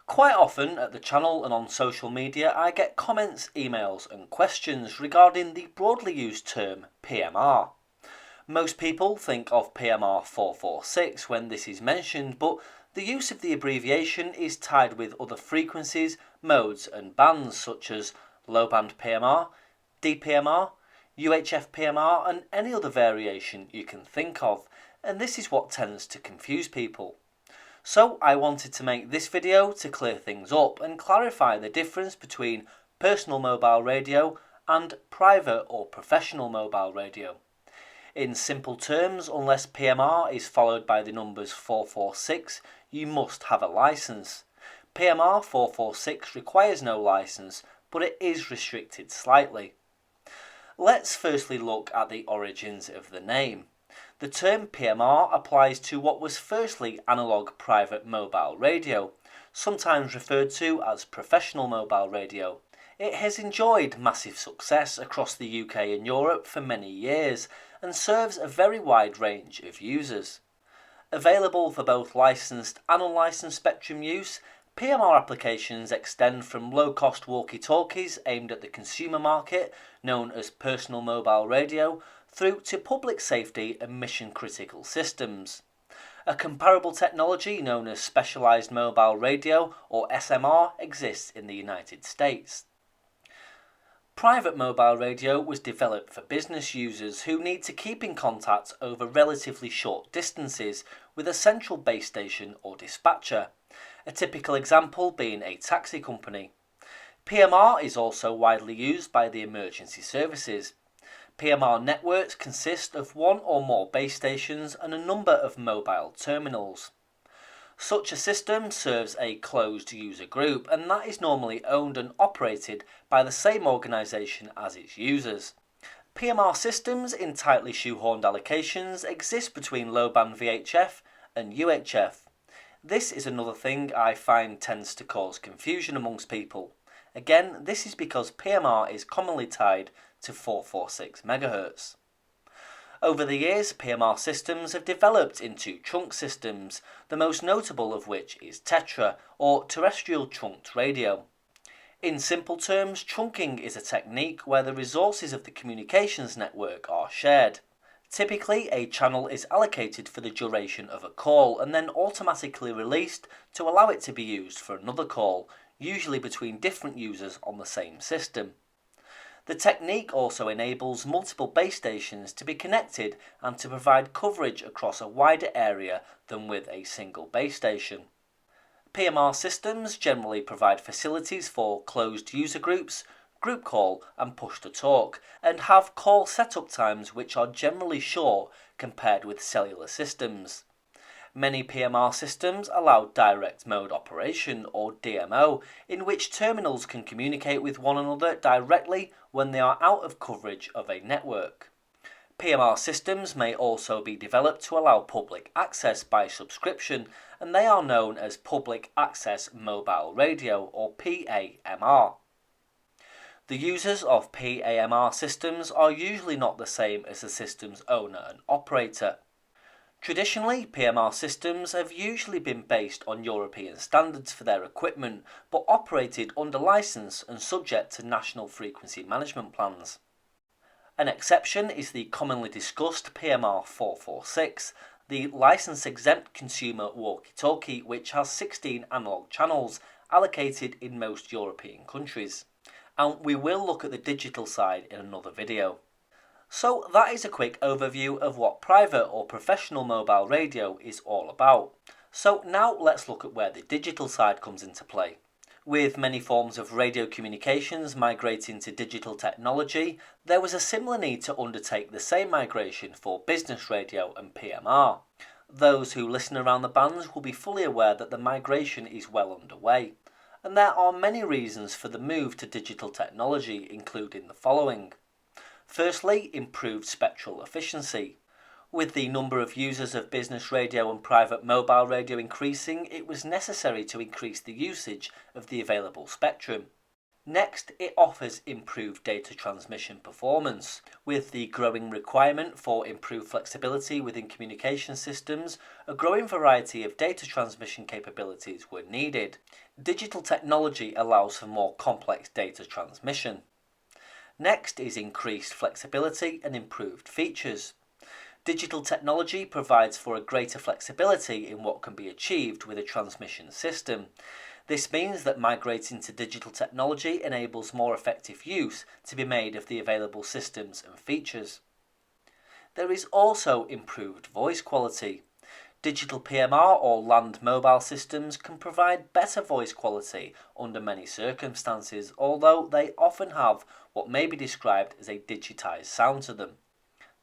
Quite often at the channel and on social media I get comments, emails and questions regarding the broadly used term PMR. Most people think of PMR 446 when this is mentioned, but the use of the abbreviation is tied with other frequencies, modes and bands such as low band PMR, DPMR, UHF PMR and any other variation you can think of, and this is what tends to confuse people. So I wanted to make this video to clear things up and clarify the difference between personal mobile radio and private or professional mobile radio. In simple terms, unless PMR is followed by the numbers 446, you must have a license. PMR 446 requires no license, but it is restricted slightly. Let's firstly look at the origins of the name. The term PMR applies to what was firstly analogue private mobile radio, sometimes referred to as professional mobile radio. It has enjoyed massive success across the UK and Europe for many years and serves a very wide range of users. Available for both licensed and unlicensed spectrum use, PMR applications extend from low-cost walkie-talkies aimed at the consumer market, known as personal mobile radio, through to public safety and mission-critical systems. A comparable technology known as Specialized Mobile Radio, or SMR, exists in the United States. Private mobile radio was developed for business users who need to keep in contact over relatively short distances with a central base station or dispatcher, a typical example being a taxi company. PMR is also widely used by the emergency services. PMR networks consist of one or more base stations and a number of mobile terminals. Such a system serves a closed user group, and that is normally owned and operated by the same organisation as its users. PMR systems in tightly shoehorned allocations exist between low-band VHF and UHF. This is another thing I find tends to cause confusion amongst people. Again, this is because PMR is commonly tied to 446 MHz. Over the years, PMR systems have developed into trunk systems, the most notable of which is Tetra, or terrestrial trunked radio. In simple terms, trunking is a technique where the resources of the communications network are shared. Typically, a channel is allocated for the duration of a call and then automatically released to allow it to be used for another call, usually between different users on the same system. The technique also enables multiple base stations to be connected and to provide coverage across a wider area than with a single base station. PMR systems generally provide facilities for closed user groups, group call and push-to-talk, and have call setup times which are generally short compared with cellular systems. Many PMR systems allow direct mode operation, or DMO, in which terminals can communicate with one another directly when they are out of coverage of a network. PMR systems may also be developed to allow public access by subscription, and they are known as Public Access Mobile Radio, or PAMR. The users of PAMR systems are usually not the same as the system's owner and operator. Traditionally, PMR systems have usually been based on European standards for their equipment, but operated under license and subject to national frequency management plans. An exception is the commonly discussed PMR 446, the license-exempt consumer walkie-talkie, which has 16 analogue channels allocated in most European countries. And we will look at the digital side in another video. So that is a quick overview of what private or professional mobile radio is all about. So now let's look at where the digital side comes into play. With many forms of radio communications migrating to digital technology, there was a similar need to undertake the same migration for business radio and PMR. Those who listen around the bands will be fully aware that the migration is well underway. And there are many reasons for the move to digital technology, including the following. Firstly, improved spectral efficiency. With the number of users of business radio and private mobile radio increasing, it was necessary to increase the usage of the available spectrum. Next, it offers improved data transmission performance. With the growing requirement for improved flexibility within communication systems, a growing variety of data transmission capabilities were needed. Digital technology allows for more complex data transmission. Next is increased flexibility and improved features. Digital technology provides for a greater flexibility in what can be achieved with a transmission system. This means that migrating to digital technology enables more effective use to be made of the available systems and features. There is also improved voice quality. Digital PMR or land mobile systems can provide better voice quality under many circumstances, although they often have what may be described as a digitized sound to them.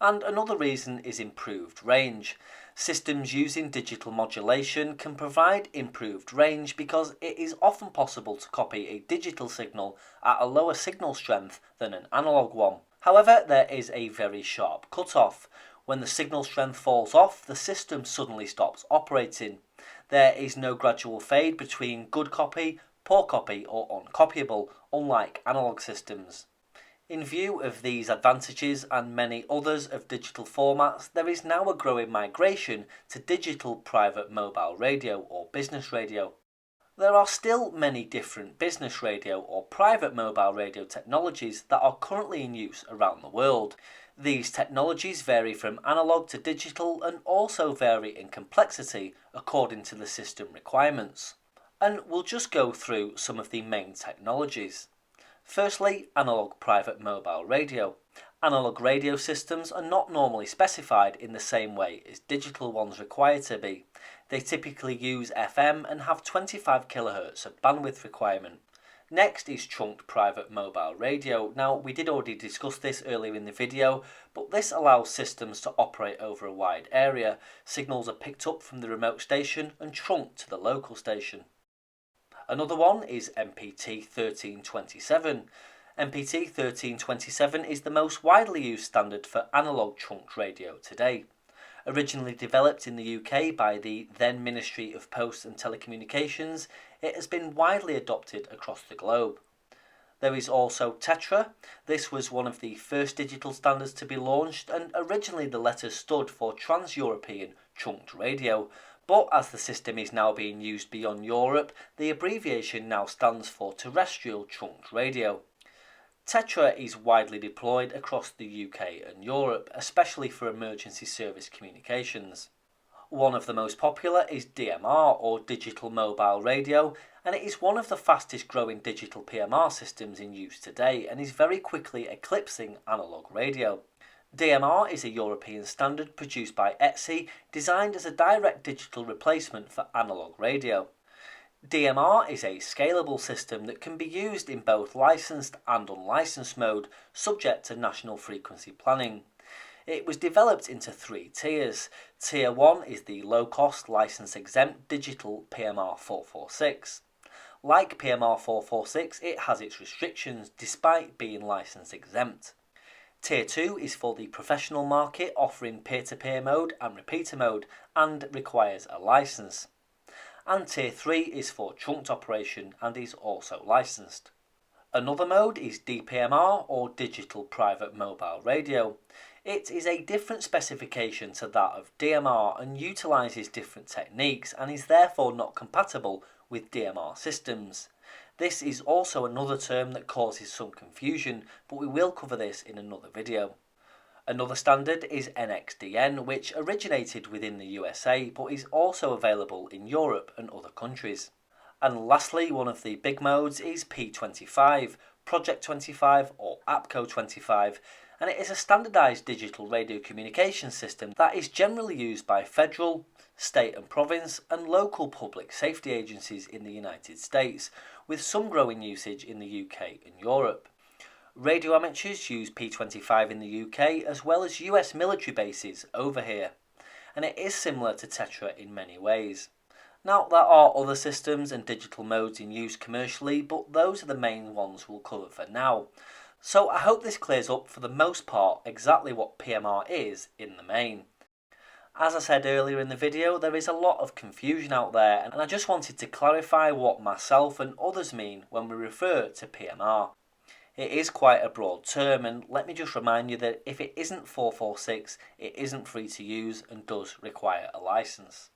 And another reason is improved range. Systems using digital modulation can provide improved range because it is often possible to copy a digital signal at a lower signal strength than an analog one. However, there is a very sharp cutoff. When the signal strength falls off, the system suddenly stops operating. There is no gradual fade between good copy, poor copy, or uncopyable, unlike analog systems. In view of these advantages and many others of digital formats, there is now a growing migration to digital private mobile radio or business radio. There are still many different business radio or private mobile radio technologies that are currently in use around the world. These technologies vary from analog to digital and also vary in complexity according to the system requirements. And we'll just go through some of the main technologies. Firstly, analog private mobile radio. Analog radio systems are not normally specified in the same way as digital ones require to be. They typically use FM and have 25 kHz of bandwidth requirement. Next is trunked private mobile radio. Now, we did already discuss this earlier in the video, but this allows systems to operate over a wide area. Signals are picked up from the remote station and trunked to the local station. Another one is MPT 1327. MPT 1327 is the most widely used standard for analog trunked radio today. Originally developed in the UK by the then Ministry of Posts and Telecommunications, it has been widely adopted across the globe. There is also Tetra. This was one of the first digital standards to be launched, and originally the letters stood for Trans-European Trunked Radio, but as the system is now being used beyond Europe, the abbreviation now stands for Terrestrial Trunked Radio. Tetra is widely deployed across the UK and Europe, especially for emergency service communications. One of the most popular is DMR, or Digital Mobile Radio, and it is one of the fastest growing digital PMR systems in use today and is very quickly eclipsing analog radio. DMR is a European standard produced by ETSI, designed as a direct digital replacement for analog radio. DMR is a scalable system that can be used in both licensed and unlicensed mode, subject to national frequency planning. It was developed into 3 tiers. Tier 1 is the low-cost, license-exempt digital PMR 446. Like PMR 446, it has its restrictions despite being license-exempt. Tier 2 is for the professional market, offering peer-to-peer mode and repeater mode, and requires a license. And Tier 3 is for trunked operation and is also licensed. Another mode is DPMR, or Digital Private Mobile Radio. It is a different specification to that of DMR and utilises different techniques and is therefore not compatible with DMR systems. This is also another term that causes some confusion, but we will cover this in another video. Another standard is NXDN, which originated within the USA but is also available in Europe and other countries. And lastly, one of the big modes is P25, Project 25 or APCO 25, and it is a standardised digital radio communication system that is generally used by federal, state and province and local public safety agencies in the United States, with some growing usage in the UK and Europe. Radio amateurs use P25 in the UK as well as US military bases over here, and it is similar to Tetra in many ways. Now, there are other systems and digital modes in use commercially, but those are the main ones we'll cover for now. So I hope this clears up for the most part exactly what PMR is in the main. As I said earlier in the video, there is a lot of confusion out there, and I just wanted to clarify what myself and others mean when we refer to PMR. It is quite a broad term, and let me just remind you that if it isn't 446, it isn't free to use and does require a license.